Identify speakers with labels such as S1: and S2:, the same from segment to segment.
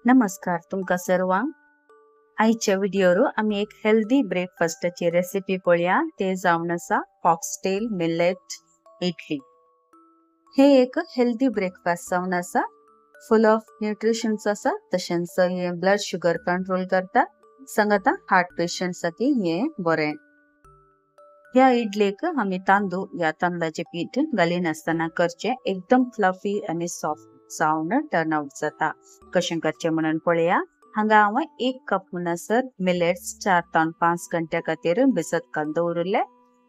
S1: नमस्कार तुमका सर्वांक आजच्या व्हिडिओवर आम्ही एक हेल्दी ब्रेकफास्टची रेसिपी पळया ते जावन आसा फॉक्सटेल मिलेट इडली। हे एक हेल्दी ब्रेकफास्ट जावन आसा फुल ऑफ न्यूट्रिशन्स आसा तशेंच हे ब्लड शुगर कंट्रोल करता सांगता हार्ट पेशंट्स साठी हे बरे। ह्या इडलीक आम्ही तांदूळ या तांदळाचे पीठ घालीन आसतना करचे एकदम फ्लफी आणि सॉफ्ट जावन टर्न आउट जाता। कशें करचे म्हणून पळया। हांगा हांव 1 कप म्हणसर मिलेट्स 4 ते 5 घंटे खातीर भिजत घालून दवरले।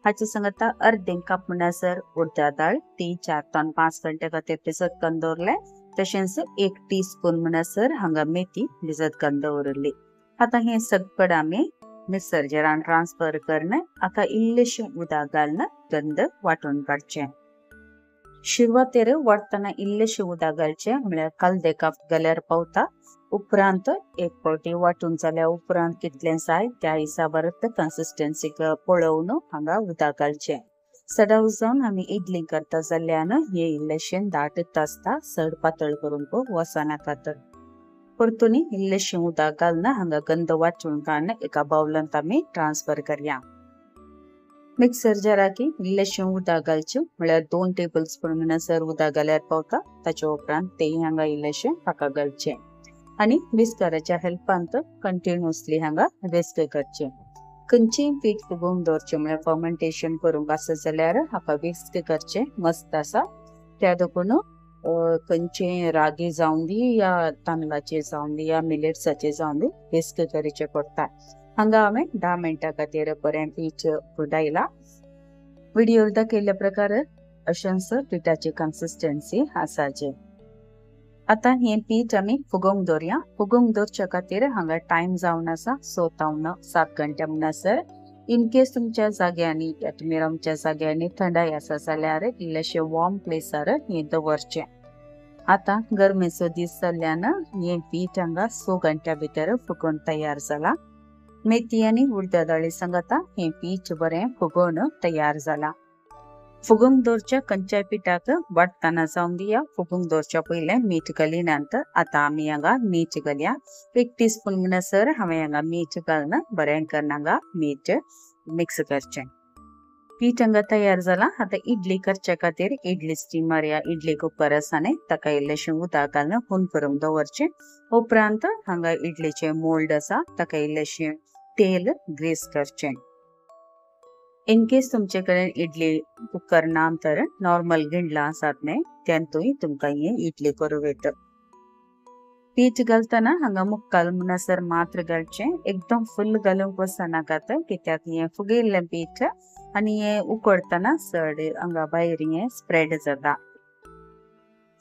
S1: हाचे सांगता अर्धे कप म्हणसर उडदा डाळ ती 4 ते 5 घंटे खातीर भिजत घालून दवरले। तशेंच 1 टीस्पून म्हणसर हांगा मेथी भिजत घालून दवरली। आता हे सगळं आम्ही मिक्सर जारान ट्रांसफर करने आता इल्लेशे उदक घालून गंध वाटून काडचे। सुरवातेर वाटतना इल्लेशे उदक घालचे म्हळ्यार कालदे कप घाल्यार पावता। उपरांत एक पावटी वाटून जाल्या उपरांत कितले जाय त्या हिसाबार कन्सिस्टन्सी पळोवन हांगा उदक घालचे। सडाव जावन आमी इडली करता जाल्यार हे इल्लेशे दाटत आसता चड पातळ करूंक वचना खातर। परतून इल्लेशे उदक घालून हांगा गंध वाटून काडून एका बाउलांत आमी ट्रांसफर करया। मिक्सर जाराक इल्लेशे उदक घालचे म्हळ्यार 2 टेबलस्पून म्हणसर उदक घाल्यार पावता। ताचे उपरांत ते हांगा इल्लेशे ताका घालचे आणि विस्कराच्या हेल्पांत कंटिन्युअसली हांगा विस्क करचे। खंयचेय पीठ फुगोवन दवरचे म्हळ्यार फर्मेंटेशन करूंक आसा जाल्यार हाका विस्क करचे मस्त आसा। त्या देखून खंयचे रागी जावन दी या तांदळाचे जावन दी या मिलेट्साचे जावन दी विस्क करचे पडटा। हांगा हांवें 10 मिनटां खातीर बरें पीठ फुटायला। व्हिडिओर दाखयल्ल्या प्रकार अशेंच पिठाची कन्सिस्टन्सी आसाचे। आता हे पीठ आमी फुगोवंक दवरया। फुगोवंक दवरच्या खातीर हांगा टाइम जावन आसा 6 ते 7 घंटे म्हणसर। इन केस तुमच्या जाग्यांनी या तुमी रावच्या जाग्यांनी थंडाय आसा जाल्यार इल्लेशे वॉर्म प्लेसार हे दवरचे। आता गरमेचो दीस जाल्ल्यान हे पीठ हांगा 6 घंट्या भितर फुगोवन तयार जाला। मेथी आणि उडदा डाळी सांगता हे पीठ बरें फुगोवन तयार जाला। फुगोवंक दवरच्या खंयच्याय पिठाक वाटतना जावन दिया। फुगोवंक दवरच्या पयले मीठ घालिनात। आता आमी हांगा मीठ घालया। 1 टीस्पून म्हणसर हांवें हांगा मीठ घालून बरें करून हांगा मीठ मिक्स करचें। पीठ हांगा तयार जाला। आता इडली करच्या खातीर इडली स्टीमर या इडली कुकर आसा न्ही ताका इल्लेशें उदक घालून हून करूंक दवरचें। उपरांत हांगा इडलीचे मोल्ड आसा ताका इल्लेशें तेल ग्रीस करचें। इन केस तुमचे कडेन इडली कुकर ना तर नॉर्मल गिंडला आसात न्ही त्यांतूय तुमकां हे इडली करूं येता। पीठ घालतना हांगा मुक्काल म्हणसर मात्र घालचें एकदम फुल घालूंक वचना खातर कित्याक हे फुगयल्लें पीठ आनी हे उकडतना चड हांगा भायर हे स्प्रेड जाता।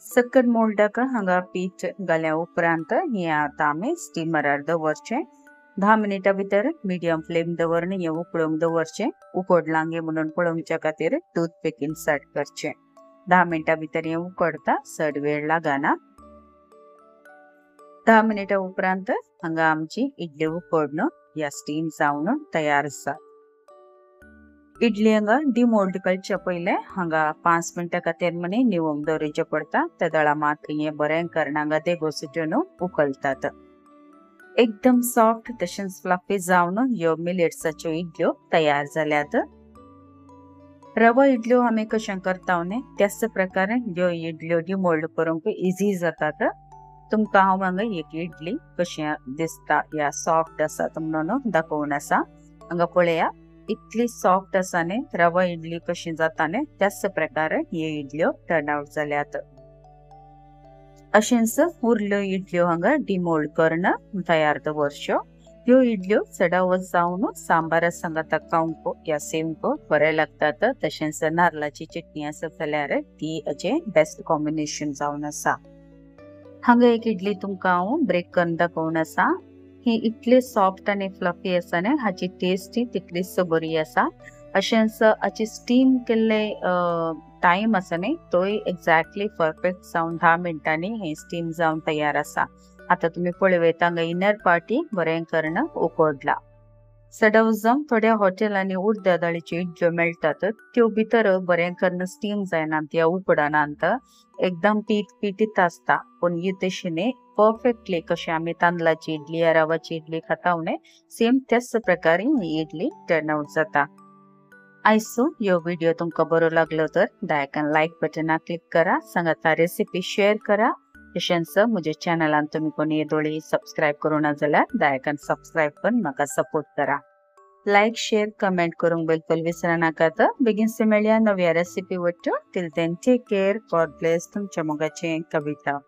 S1: सकट मोल्डाक हांगा पीठ घाल्या उपरांत हे आता आमी स्टीमरार दवरचें। 10 मिनिटां भितर मिडियम फ्लेम दवरून हे उकडूंक दवरचें। उकडलां गे म्हणून पळोवच्या खातीर टूथपिकीन सेट करचें। 10 मिनिटां भितर हे उकडता चड वेळ लागना। 10 मिनिटां उपरांत हांगा आमची इडली उकडून या स्टीम जावन तयार आसा। इडली हांगा डिमोल्ड करच्या पयले हांगा 5 मिनिटां खातीर मनी निवूंक दवरचें पडटा। त्या दळा मात हे बरें करून हांगा देगो सुटून उकळतात। एकदम सॉफ्ट तशेंच फ्लफी जावन ह्यो मिलेट्साच्यो इडल्यो तयार जाल्यात। रवा इडल्यो आमी कशें करता न्ही त्याच प्रकारे ह्यो इडल्यो डिमोल्ड करूंक इजी जातात। तुमकां हांव हांगा एक इडली कशी दिसता या सॉफ्ट आसा म्हणून दाखोवन आसा। हांगा पळया इतली सॉफ्ट आसा न्ही रवा इडली कशी जाता न्ही त्याच प्रकारे ह्यो इडल्यो टर्न आउट जाल्यात। अशेंच उरल्यो इडल्यो हांगा डिमोल्ड करून तयार दवरच्यो। ह्यो इडल्यो सडावत जावन सांबार सांगता खावंक या सेवंक बरें लागतात। तशेंच नारळाची चटणी आसा जाल्यार ती हाचे बेस्ट कॉम्बिनेशन जावन आसा। हांगा एक इडली तुमकां हांव ब्रेक करून दाखोवन आसा। ही इतली सॉफ्ट आणि फ्लफी आसा न्ही हाची टेस्ट तितलीच बरी आसा। अशेंच हाची स्टीम केल्ले टाइम आसा न्ही तोय एक्झॅक्टली परफेक्ट जावन 10 मिनिटांनी हे स्टीम जावन तयार आसा। आता तुम्ही पळयता हांगा इनर पार्टी बरें करून उकडला। सडवजम थोड्या हॉटेलांनी उडद्या दाळीच्यो इडल्यो मेळटात त्यो भितर बरें करून स्टीम जायना या उकडनात एकदम पीठ आसता पण युतेशिने परफेक्टली कशे आमी तांदळाची इडली या रवाची इडली खाता सेम त्याच प्रकारे ही इडली टर्न आउट जाता। आयसो यो व्हिडिओ तुमकां बरो लागलो तर दयाकन लाइक बटना क्लिक करा, सांगाता रेसिपी शेअर करा, तशेंच म्हज्या चॅनलान तुम्ही कोणी येदोळी सबस्क्राइब करूना जाल्यार दयाकन सबस्क्राइब करून म्हाका सपोर्ट करा। लाइक शेअर कमेंट करूंक बिलकुल विसरा नाकात। बेगीनसे मेळया नव्या रेसिपी वट्ट। Till then take care, God bless. तुमच्या मोगाचें कविता।